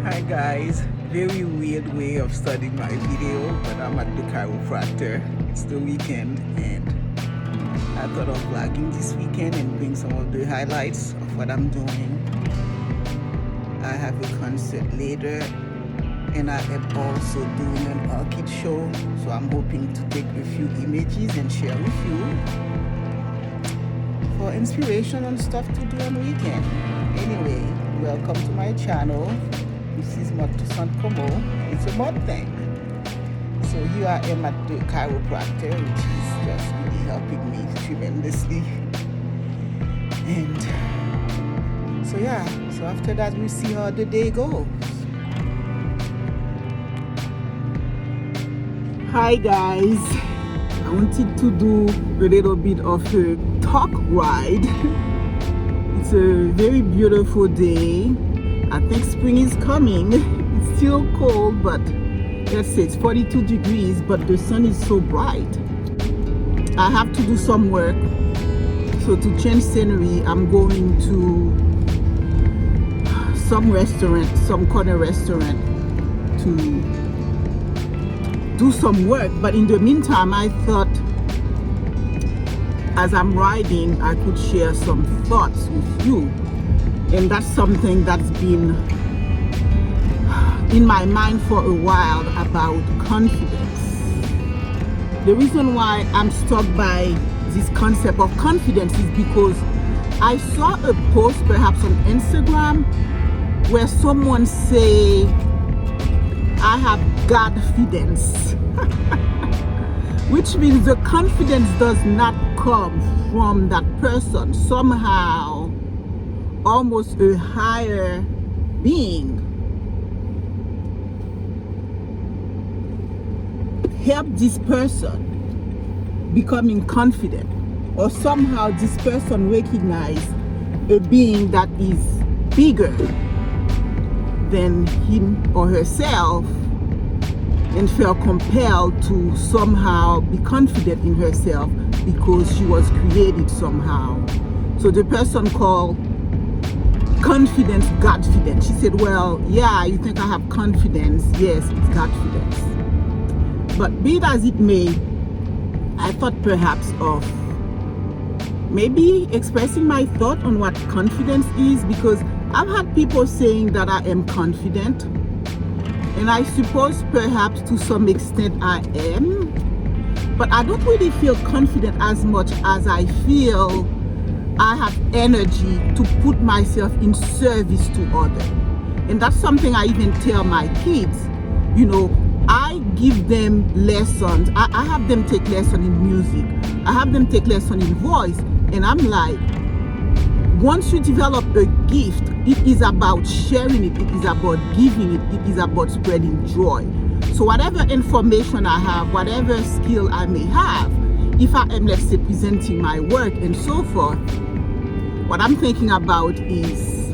Hi guys, very weird way of starting my video, but I'm at the chiropractor. It's the weekend and I thought of vlogging this weekend and bring some of the highlights of what I'm doing. I have a concert later and I am also doing an orchid show, so I'm hoping to take a few images and share with you for inspiration on stuff to do on weekend. Anyway, welcome to my channel. This is Motusan Como. It's a mod thing. So here I am at the chiropractor, which is just really helping me tremendously. And so yeah, so after that we see how the day goes. Hi guys, I wanted to do a little bit of a talk ride. It's a very beautiful day. I think spring is coming. It's still cold, but let's say it's 42 degrees, but the sun is so bright. I have to do some work. So to change scenery, I'm going to some restaurant, some corner restaurant to do some work. But in the meantime, I thought as I'm riding, I could share some thoughts with you. And that's something that's been in my mind for a while about confidence. The reason why I'm struck by this concept of confidence is because I saw a post perhaps on Instagram where someone say, I have Godfidence, which means the confidence does not come from that person. Somehow, almost a higher being help this person becoming confident, or somehow this person recognize a being that is bigger than him or herself and felt compelled to somehow be confident in herself because she was created somehow. So the person called confidence, Godfidence. She said, well, yeah, you think I have confidence? Yes, it's Godfidence. But be it as it may, I thought perhaps of maybe expressing my thought on what confidence is, because I've had people saying that I am confident, and I suppose perhaps to some extent I am, but I don't really feel confident as much as I feel I have energy to put myself in service to others. And that's something I even tell my kids. You know, I give them lessons. I have them take lessons in music. I have them take lessons in voice. And I'm like, once you develop a gift, it is about sharing it. It is about giving it. It is about spreading joy. So whatever information I have, whatever skill I may have, if I am, let's say, presenting my work and so forth, what I'm thinking about is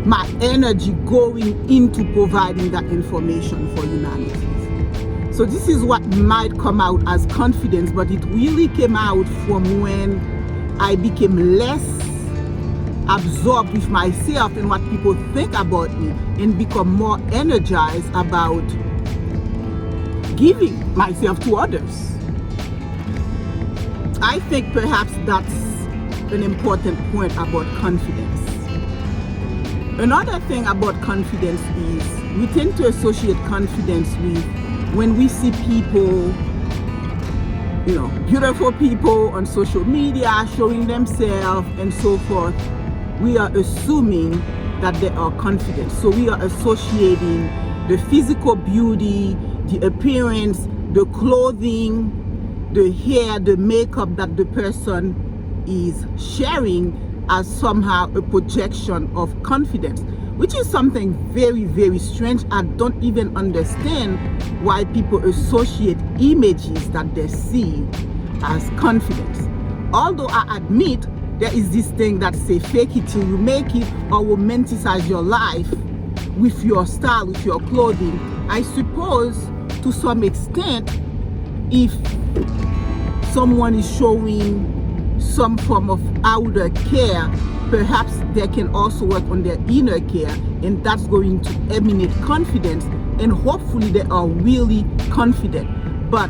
my energy going into providing that information for humanity. So this is what might come out as confidence, but it really came out from when I became less absorbed with myself and what people think about me, and become more energized about giving myself to others. I think perhaps that's an important point about confidence. Another thing about confidence is we tend to associate confidence with when we see people, you know, beautiful people on social media showing themselves and so forth. We are assuming that they are confident. So we are associating the physical beauty, the appearance, the clothing, the hair, the makeup that the person is sharing as somehow a projection of confidence, which is something very, very strange. I don't even understand why people associate images that they see as confidence. Although I admit there is this thing that say fake it till you make it, or romanticize your life with your style, with your clothing. I suppose to some extent, if someone is showing some form of outer care, perhaps but they can also work on their inner care, and that's going to emanate confidence, and hopefully they are really confident. But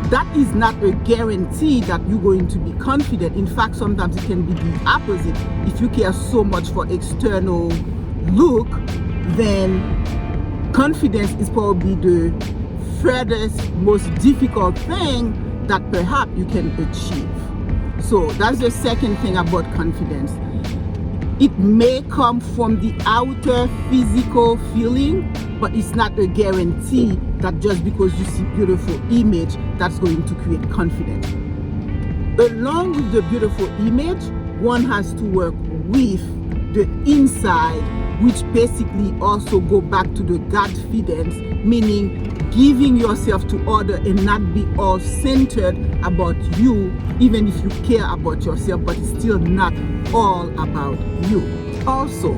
that is not a guarantee that you're going to be confident. In fact, sometimes it can be the opposite. If you care so much for external look, then confidence is probably the furthest, most difficult thing that perhaps you can achieve. So that's the second thing about confidence. It may come from the outer physical feeling, but it's not a guarantee that just because you see beautiful image, that's going to create confidence. Along with the beautiful image, one has to work with the inside, which basically also go back to the Godfidence, meaning giving yourself to other and not be all centered about you, even if you care about yourself, but it's still not all about you. Also,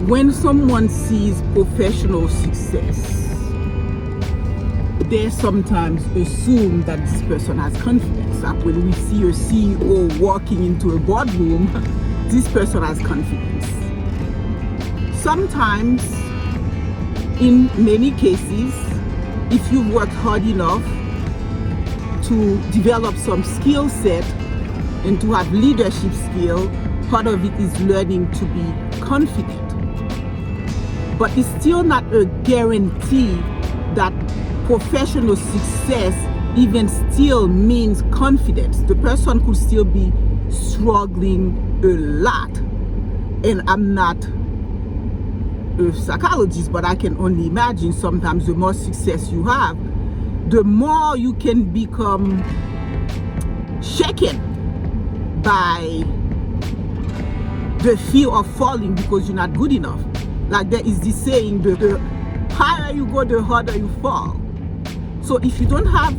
when someone sees professional success, they sometimes assume that this person has confidence. Like when we see a CEO walking into a boardroom, this person has confidence. Sometimes, in many cases, if you work hard enough to develop some skill set and to have leadership skill, part of it is learning to be confident. But it's still not a guarantee that professional success even still means confidence. The person could still be struggling a lot. And I'm not a psychologist, but I can only imagine sometimes the more success you have, the more you can become shaken by the fear of falling because you're not good enough. Like there is this saying, the higher you go, the harder you fall. So if you don't have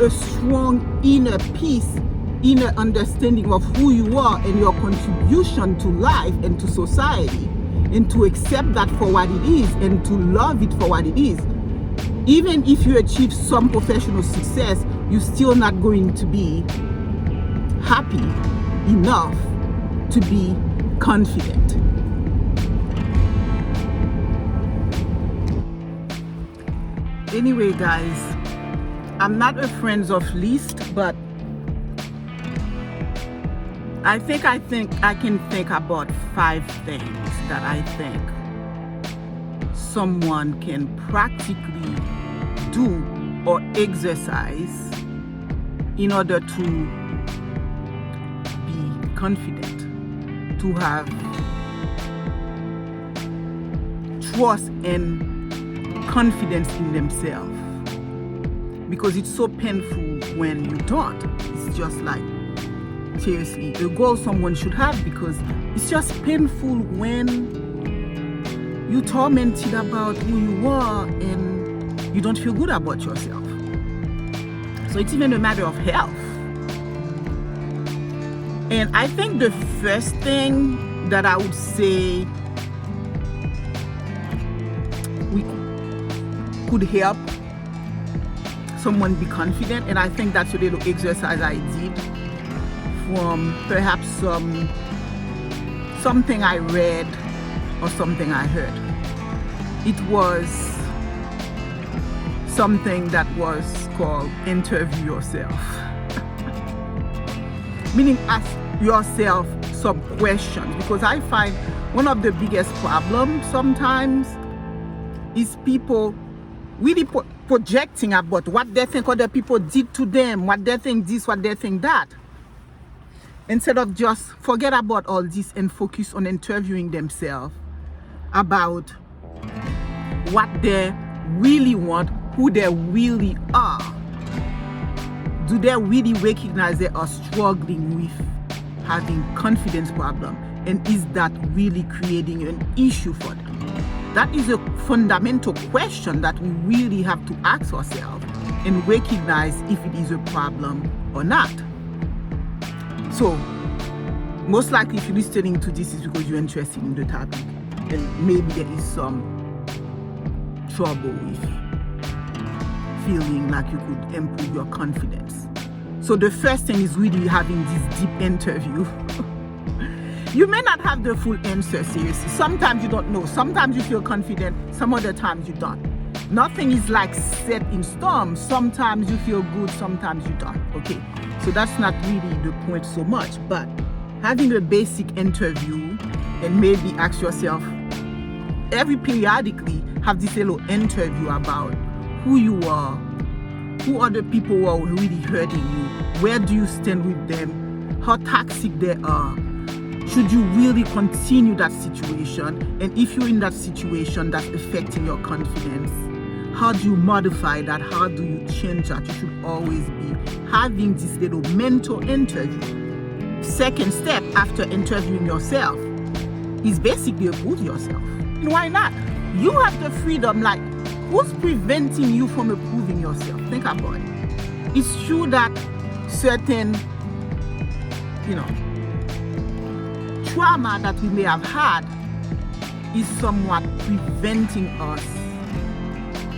a strong inner peace, inner understanding of who you are and your contribution to life and to society, and to accept that for what it is and to love it for what it is, even if you achieve some professional success, you're still not going to be happy enough to be confident. Anyway, guys, I'm not a friends of list, but I think I can think about 5 things that I think someone can practically do or exercise in order to be confident, to have trust and confidence in themselves. Because it's so painful when you don't. It's just like, seriously, a goal someone should have, because it's just painful when you're tormented about who you are and you don't feel good about yourself. So it's even a matter of health. And I think the first thing that I would say we could help someone be confident, and I think that's a little exercise I did from perhaps something I read or something I heard. It was something that was called interview yourself. Meaning ask yourself some questions, because I find one of the biggest problems sometimes is people really projecting about what they think other people did to them, what they think this, what they think that. Instead of just forget about all this and focus on interviewing themselves about what they really want, who they really are. Do they really recognize they are struggling with having confidence problem? And is that really creating an issue for them? That is a fundamental question that we really have to ask ourselves and recognize if it is a problem or not. So, most likely if you're listening to this is because you're interested in the topic and maybe there is some trouble with feeling like you could improve your confidence. So the first thing is really having this deep interview. You may not have the full answer, seriously. Sometimes you don't know. Sometimes you feel confident. Some other times you don't. Nothing is like set in stone. Sometimes you feel good, sometimes you don't. Okay, so that's not really the point so much. But having a basic interview and maybe ask yourself, every periodically have this little interview about who you are, who are the people who are really hurting you, where do you stand with them, how toxic they are. Should you really continue that situation? And if you're in that situation that's affecting your confidence, how do you modify that? How do you change that? You should always be having this little mental interview. Second step after interviewing yourself is basically approve yourself. Why not? You have the freedom. Like, who's preventing you from approving yourself? Think about it. It's true that certain, trauma that we may have had is somewhat preventing us.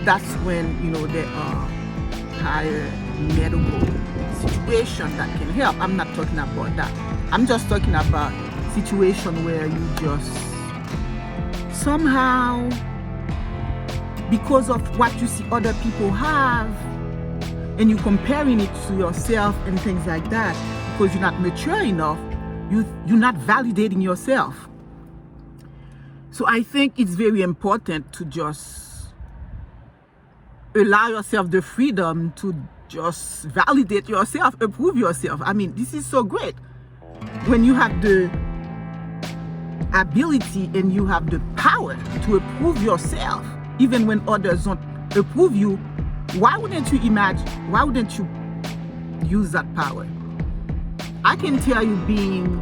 That's when, there are higher medical situations that can help. I'm not talking about that. I'm just talking about situation where you just somehow, because of what you see other people have, and you comparing it to yourself and things like that, because you're not mature enough, you're not validating yourself. So I think it's very important to just allow yourself the freedom to just validate yourself, approve yourself. I mean, this is so great. When you have the ability and you have the power to approve yourself, even when others don't approve you, why wouldn't you use that power? I can tell you, being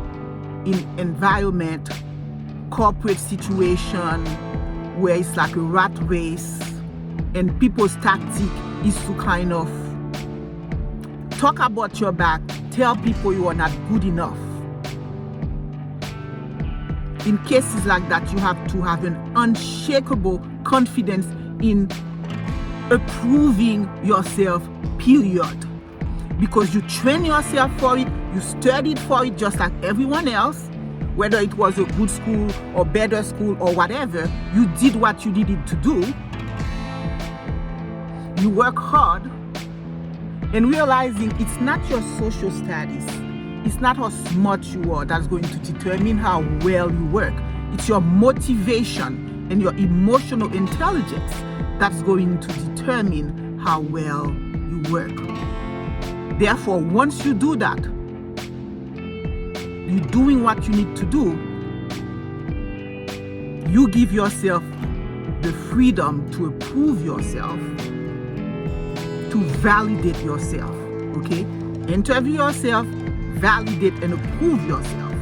in environment, corporate situation where it's like a rat race and people's tactic is to kind of talk about your back, tell people you are not good enough. In cases like that, you have to have an unshakable confidence in approving yourself, period. Because you train yourself for it, you studied for it just like everyone else, whether it was a good school or better school or whatever, you did what you needed to do. You work hard, and realizing it's not your social status, it's not how smart you are that's going to determine how well you work. It's your motivation and your emotional intelligence that's going to determine how well you work. Therefore, once you do that, you're doing what you need to do, you give yourself the freedom to approve yourself, to validate yourself, okay? Interview yourself, validate and approve yourself.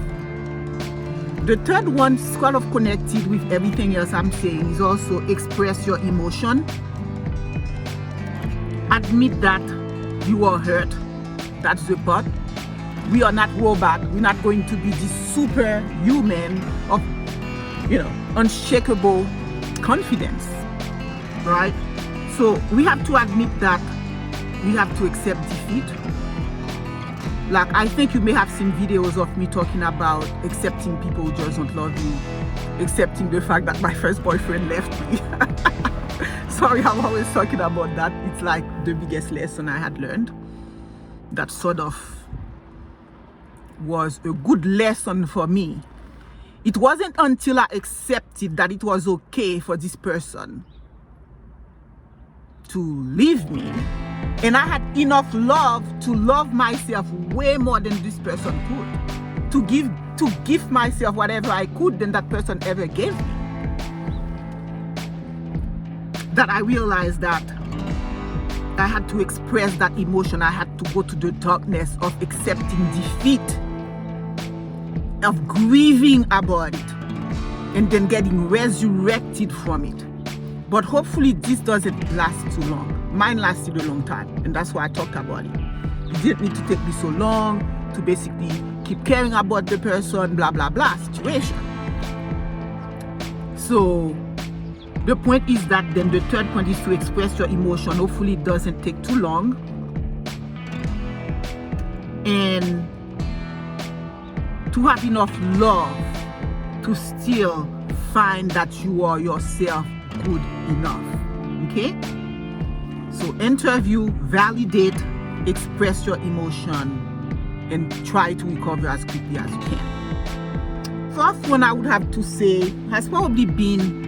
The third one, sort of connected with everything else I'm saying, is also express your emotion. Admit that you are hurt. That's the part. We are not robot. We're not going to be this superhuman of, unshakable confidence, right? So we have to admit that we have to accept defeat. Like, I think you may have seen videos of me talking about accepting people who just don't love you, accepting the fact that my first boyfriend left me. Sorry, I'm always talking about that. It's like the biggest lesson I had learned. That sort of was a good lesson for me. It wasn't until I accepted that it was okay for this person to leave me, and I had enough love to love myself way more than this person could, to give myself whatever I could than that person ever gave me, that I realized that I had to express that emotion. I had to go to the darkness of accepting defeat, of grieving about it, and then getting resurrected from it. But hopefully this doesn't last too long. Mine lasted a long time, and that's why I talked about it. It didn't need to take me so long to basically keep caring about the person, blah, blah, blah situation. So the point is that then the third point is to express your emotion. Hopefully it doesn't take too long. and to have enough love to still find that you are yourself good enough. Okay? So interview, validate, express your emotion, and try to recover as quickly as you can. First one I would have to say has probably been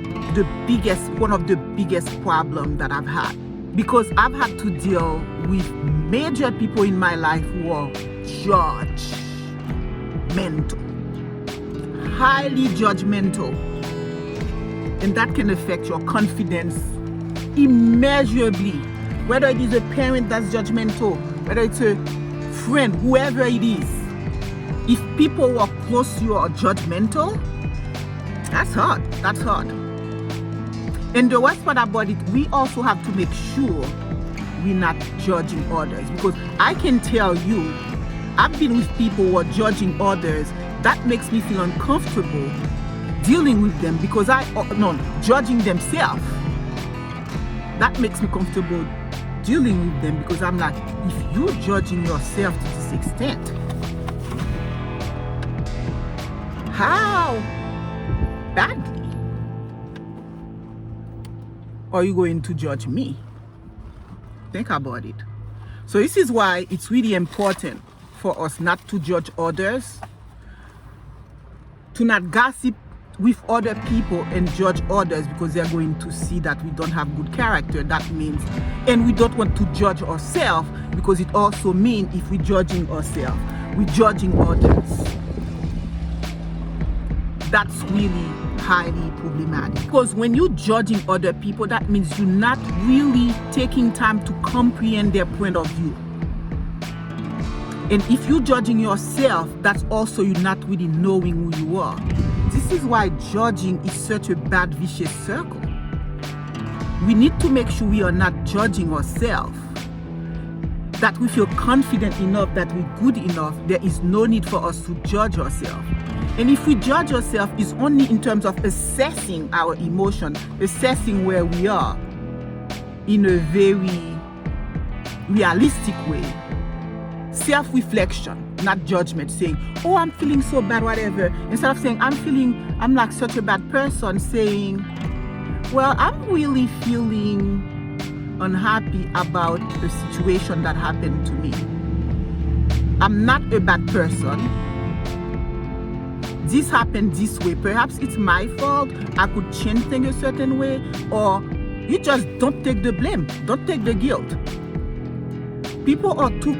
one of the biggest problems that I've had, because I've had to deal with major people in my life who are judgmental, highly judgmental, and that can affect your confidence immeasurably. Whether it is a parent that's judgmental, whether it's a friend, whoever it is, if people who are close to you are judgmental, that's hard. And the worst part about it, we also have to make sure we're not judging others, because I can tell you, I've been with people who are judging others. That makes me feel uncomfortable dealing with them, because judging themselves. That makes me comfortable dealing with them, because I'm like, if you're judging yourself to this extent, how badly are you going to judge me? Think about it. So this is why it's really important for us not to judge others, to not gossip with other people and judge others, because they're going to see that we don't have good character. That means, and we don't want to judge ourselves, because it also means if we're judging ourselves, we're judging others. That's really highly problematic, because when you're judging other people, that means you're not really taking time to comprehend their point of view. And if you're judging yourself, that's also you not really knowing who you are. This is why judging is such a bad vicious circle. We need to make sure we are not judging ourselves, that we feel confident enough that we're good enough. There is no need for us to judge ourselves. And if we judge ourselves, it's only in terms of assessing our emotion, assessing where we are in a very realistic way. Self-reflection, not judgment, saying, oh, I'm feeling so bad, whatever. Instead of saying, I'm like such a bad person, saying, well, I'm really feeling unhappy about the situation that happened to me. I'm not a bad person. This happened this way. Perhaps it's my fault. I could change things a certain way. Or you just don't take the blame. Don't take the guilt. People are too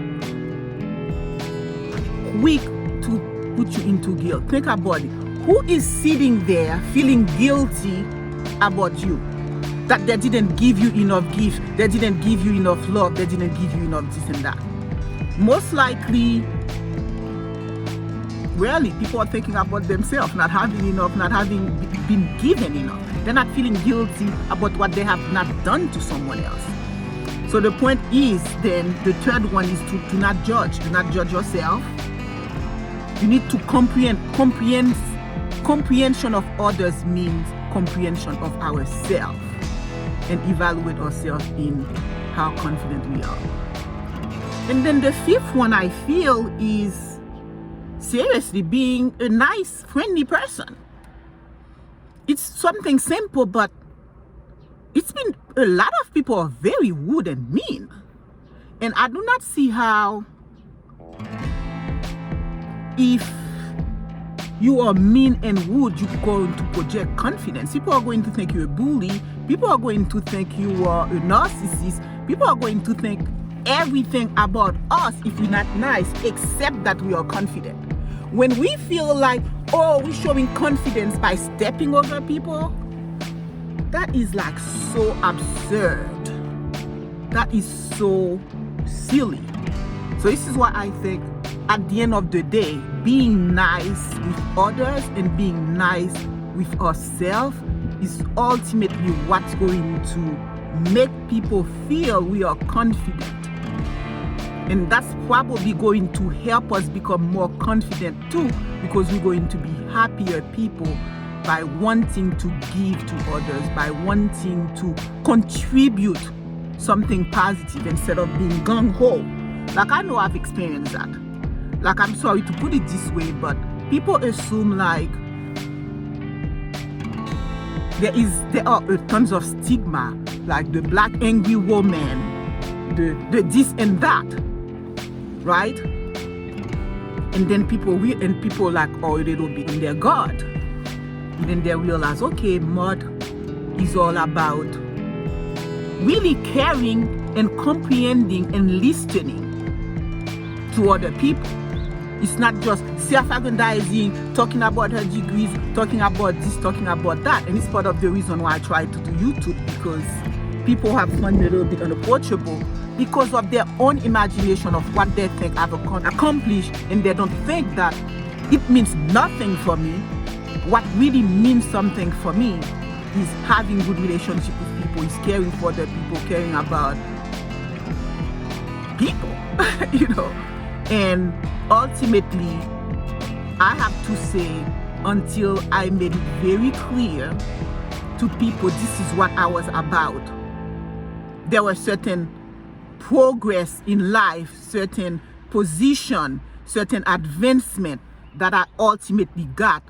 quick to put you into guilt. Think about it. Who is sitting there feeling guilty about you? That they didn't give you enough gifts. They didn't give you enough love. They didn't give you enough this and that. Most likely, rarely people are thinking about themselves, not having enough, not having been given enough. They're not feeling guilty about what they have not done to someone else. So the point is then, the third one is to not judge. Do not judge yourself. You need to comprehension of others means comprehension of ourselves, and evaluate ourselves in how confident we are. And then the fifth one I feel is seriously being a nice, friendly person. It's something simple, but it's been a lot of people are very rude and mean. And I do not see how, if you are mean and rude, you're going to project confidence. People are going to think you're a bully. People are going to think you are a narcissist. People are going to think everything about us if we're not nice, except that we are confident. When we feel like, oh, we're showing confidence by stepping over people, that is like so absurd. That is so silly. So this is why I think at the end of the day, being nice with others and being nice with ourselves is ultimately what's going to make people feel we are confident. And that's probably going to help us become more confident too, because we're going to be happier people by wanting to give to others, by wanting to contribute something positive instead of being gung-ho. Like, I know I've experienced that. like, I'm sorry to put it this way, but people assume like there are tons of stigma, like the black angry woman, the this and that, right? And then people like, oh, they don't believe in their God. And then they realize, okay, mud is all about really caring and comprehending and listening to other people. It's not just self-aggrandizing, talking about her degrees, talking about this, talking about that. And it's part of the reason why I try to do YouTube, because people have found me a little bit unapproachable because of their own imagination of what they think I've accomplished, and they don't think that it means nothing for me. What really means something for me is having good relationship with people, is caring for other people, caring about people, you know. And ultimately, I have to say, until I made it very clear to people this is what I was about, there were certain progress in life, certain position, certain advancement that I ultimately got,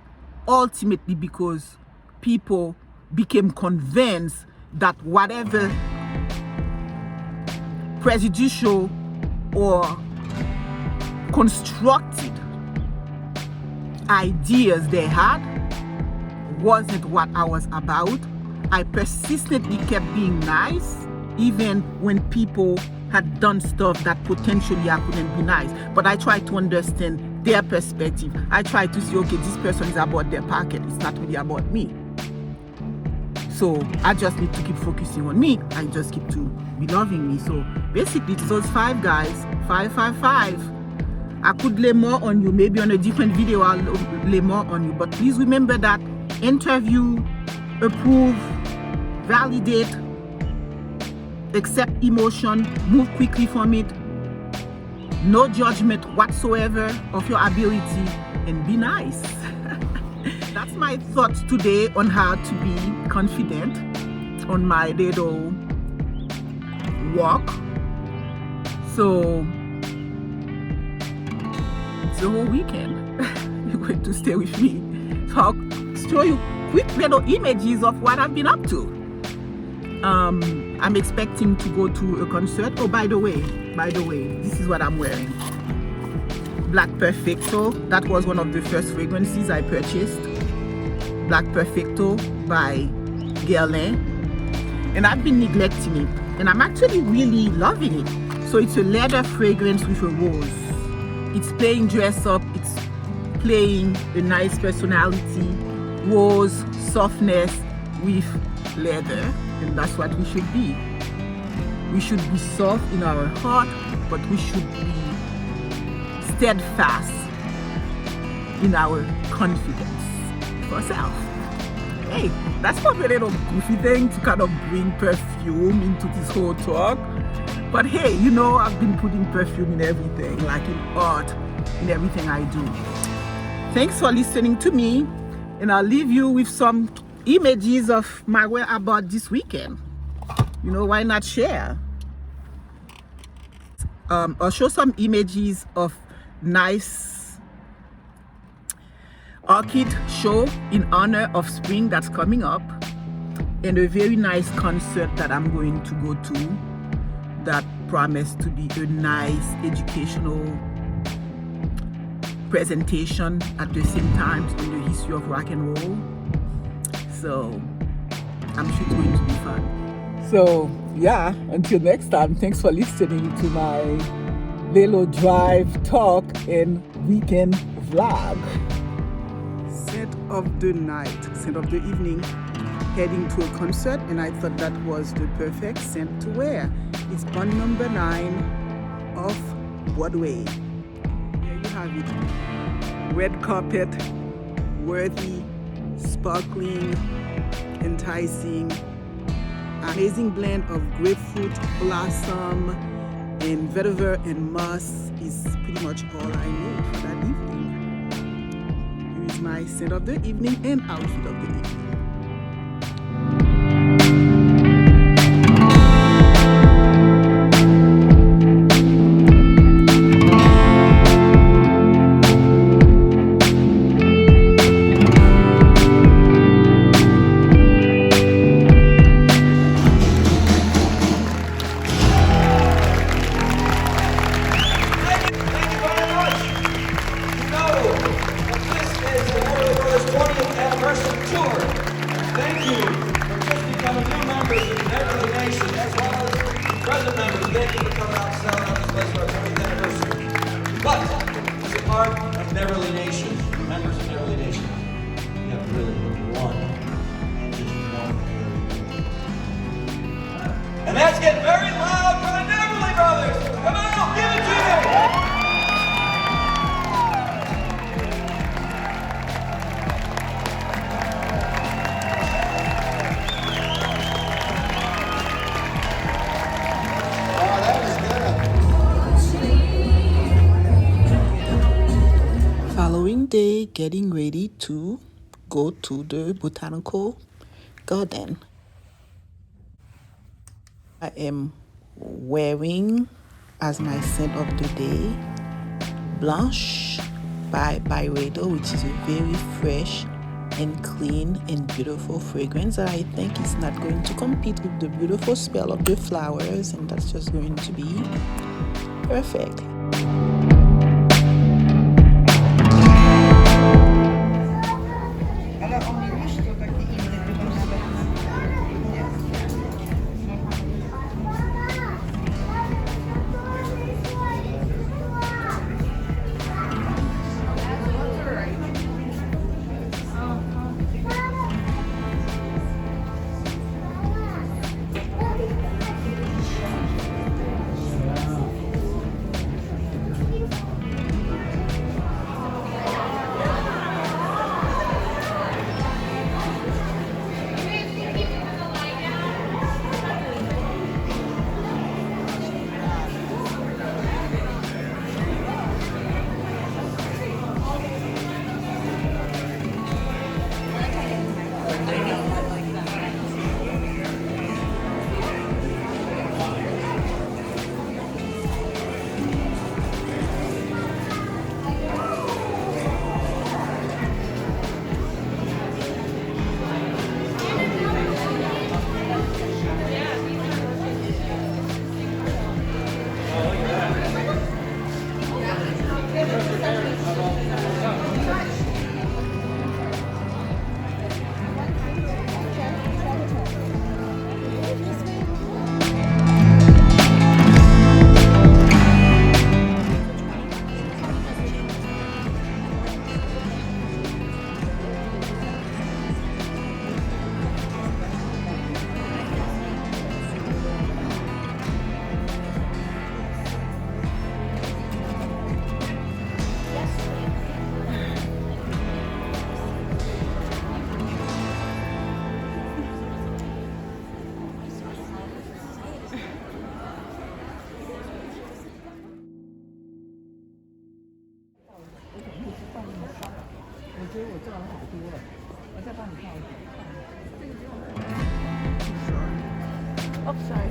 ultimately because people became convinced that whatever prejudicial or constructed ideas they had wasn't what I was about. I persistently kept being nice, even when people had done stuff that potentially I couldn't be nice. But I tried to understand their perspective. I tried to see, okay, this person is about their pocket. It's not really about me. So I just need to keep focusing on me. I just keep to be loving me. So basically, it's those 5 guys, 5. I could lay more on you. Maybe on a different video, I'll lay more on you. But please remember that interview, approve, validate, accept emotion, move quickly from it, no judgment whatsoever of your ability, and be nice. That's my thoughts today on how to be confident on my little walk. So it's the whole weekend. You're going to stay with me. So I'll show you quick little images of what I've been up to. I'm expecting to go to a concert. Oh, by the way, this is what I'm wearing. Black Perfecto. That was one of the first fragrances I purchased. Black Perfecto by Guerlain. And I've been neglecting it. And I'm actually really loving it. So it's a leather fragrance with a rose. It's playing dress up. It's playing a nice personality. Rose, softness with leather. And that's what we should be. We should be soft in our heart, but we should be steadfast in our confidence for ourselves. Hey, that's probably a little goofy thing to kind of bring perfume into this whole talk. But hey, you know, I've been putting perfume in everything, like in art, in everything I do. Thanks for listening to me, and I'll leave you with some images of my whereabouts this weekend. You know, why not share? I'll show some images of nice orchid show in honor of spring that's coming up, and a very nice concert that I'm going to go to that promised to be a nice educational presentation at the same time on the history of rock and roll. So I'm sure it's going to be fun. So yeah, until next time, thanks for listening to my little drive talk and weekend vlog. Scent of the night, scent of the evening, heading to a concert, and I thought that was the perfect scent to wear. It's bond number 9 of Broadway. There you have it. Red carpet, worthy, sparkling, enticing, amazing blend of grapefruit, blossom, and vetiver and moss is pretty much all I need for that evening. Here is my scent of the evening and outfit of the evening. Beverly Nation, members of Beverly Nation. You have really one, and just one. And that's getting very loud for the Beverly Brothers. Come on, I'll give it to you. Following day, getting ready to go to the botanical garden. I am wearing as my scent of the day Blanche by Byredo, which is a very fresh and clean and beautiful fragrance that I think is not going to compete with the beautiful smell of the flowers, and that's just going to be perfect. Oh, sorry.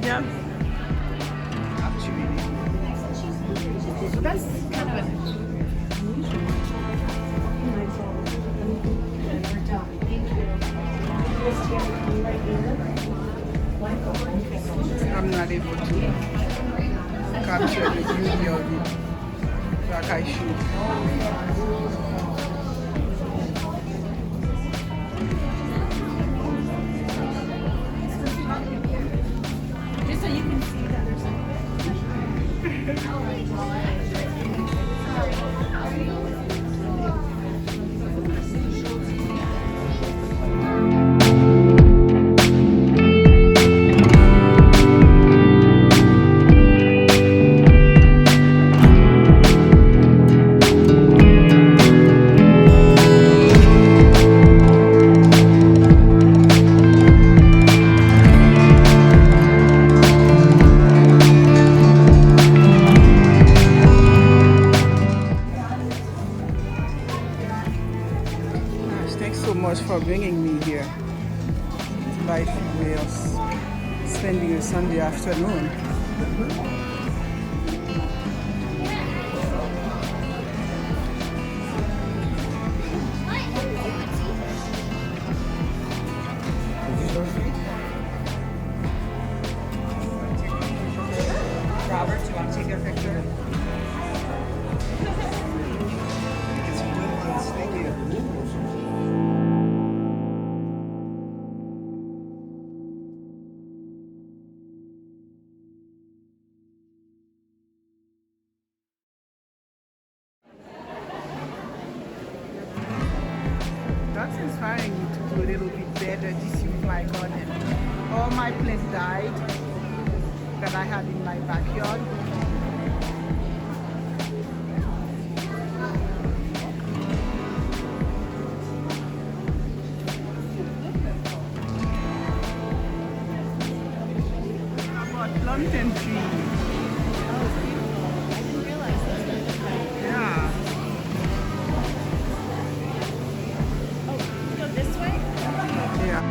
Yeah. So that's kind of I'm not able to capture the beauty of it like I should. Thanks so much for bringing me here. Life way of spending a Sunday afternoon. That's inspiring me to do a little bit better this year with my garden. All my plants died that I had in my backyard. How about plantain tree? Yeah. Go this way? Yeah.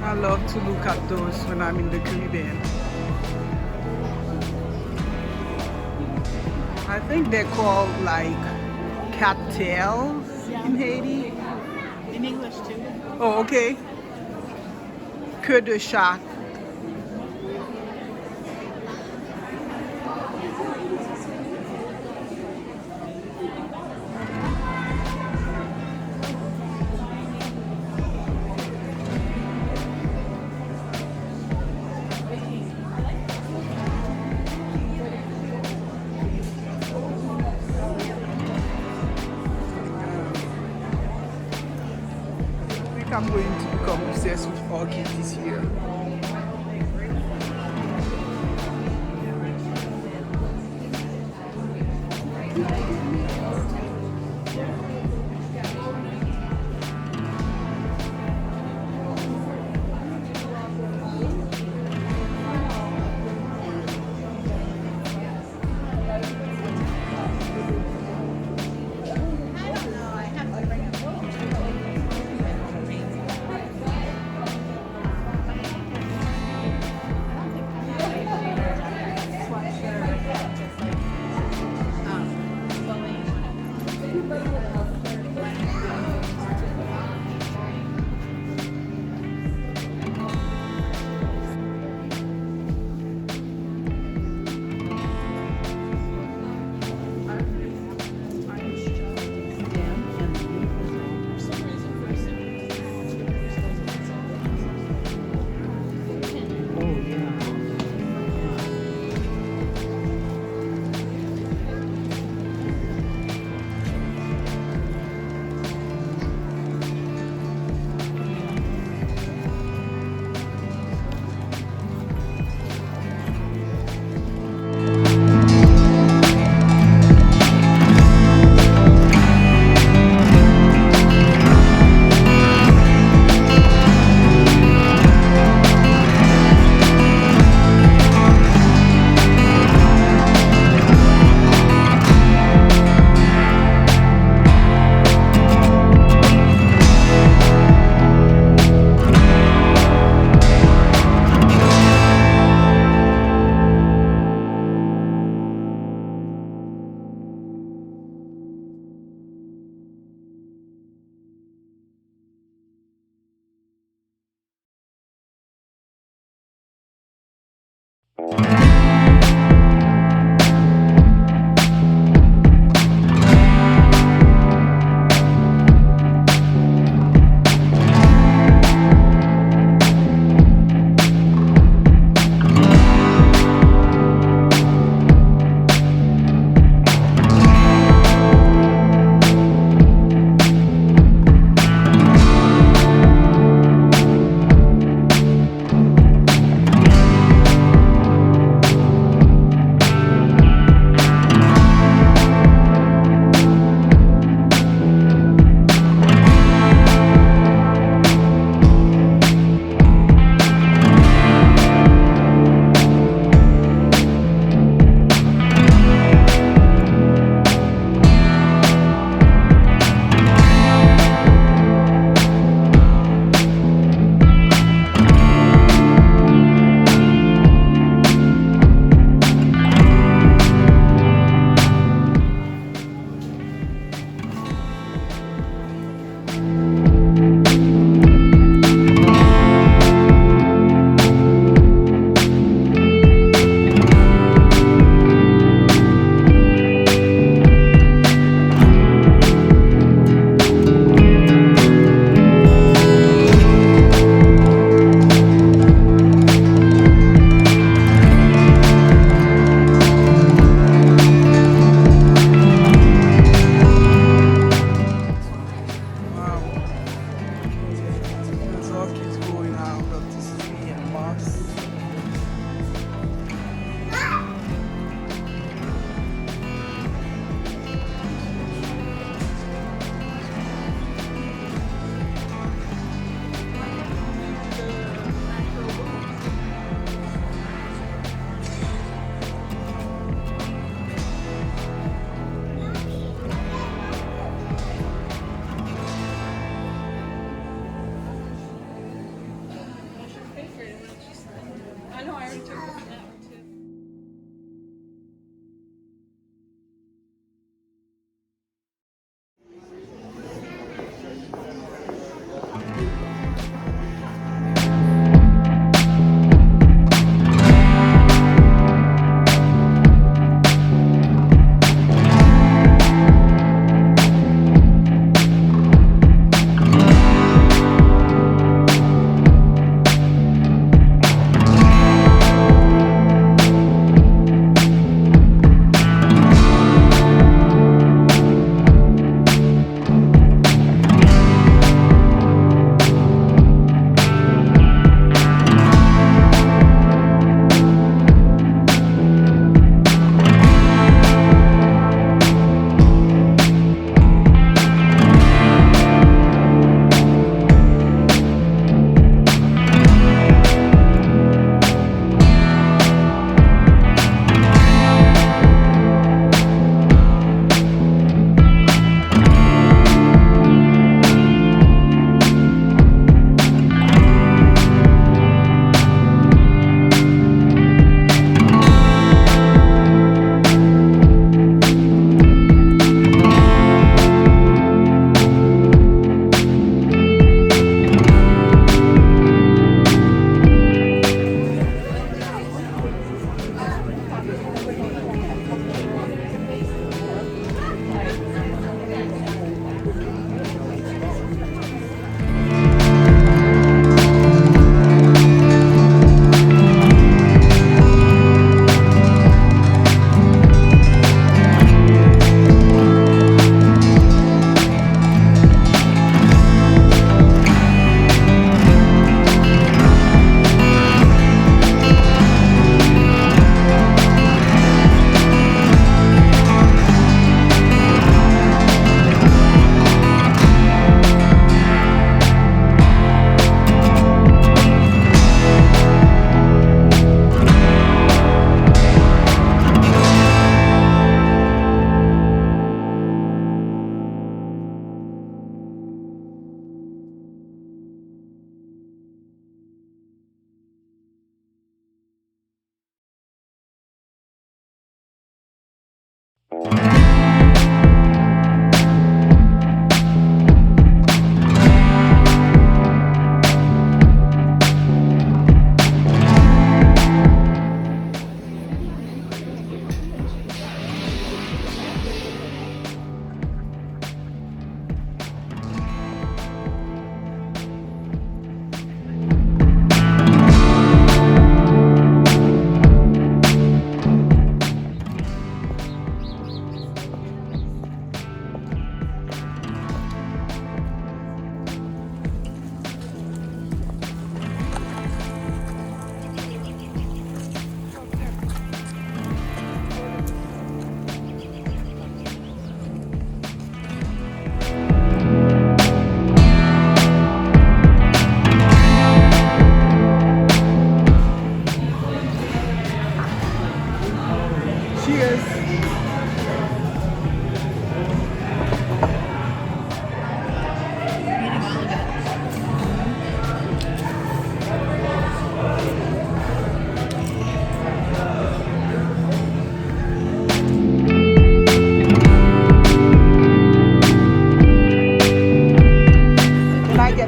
I love to look at those when I'm in the Caribbean. I think they're called like cattails in Haiti. In English too. Oh, okay. Queue de chat. I think I'm going to become obsessed with orchids this year.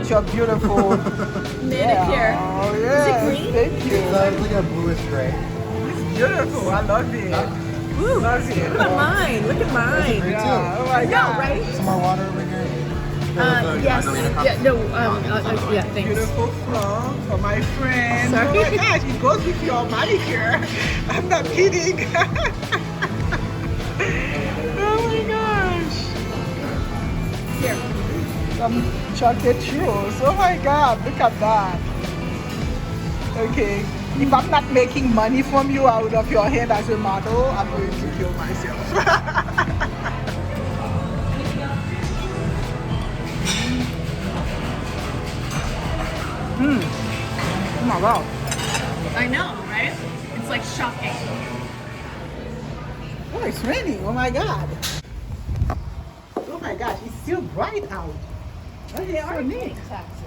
Your beautiful manicure. Oh, Is yes. it green? Thank you. It's like a bluish gray. It's beautiful. I love it. Ooh, Love it. look at mine. Look at mine. Great Yeah. too. Oh my No, God. right? Some more water over here. Yes. Yeah, no, yeah, thanks. Beautiful flow for my friend. Sorry. Oh my gosh, it goes with your manicure. I'm not kidding. Oh my gosh. Here. Some chocolate churros. Oh my God, look at that. Okay. If I'm not making money from you out of your head as a model, I'm going to kill myself. Oh my God. I know, right? It's like shocking. Oh, it's raining. Oh my God. Oh my gosh, it's still bright out. Oh, yeah, so neat. Taxes.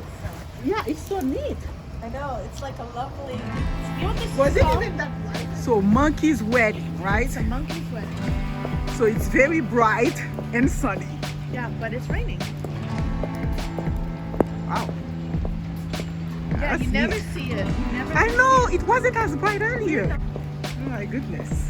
Yeah, it's so neat. I know, it's like a lovely. You know what this Was is it called? even that bright? So monkey's wedding, right? It's a monkey's wedding. So it's very bright and sunny. Yeah, but it's raining. Wow. Yeah, That's you never neat. see it. You never. I know, it wasn't as bright earlier. Oh my goodness.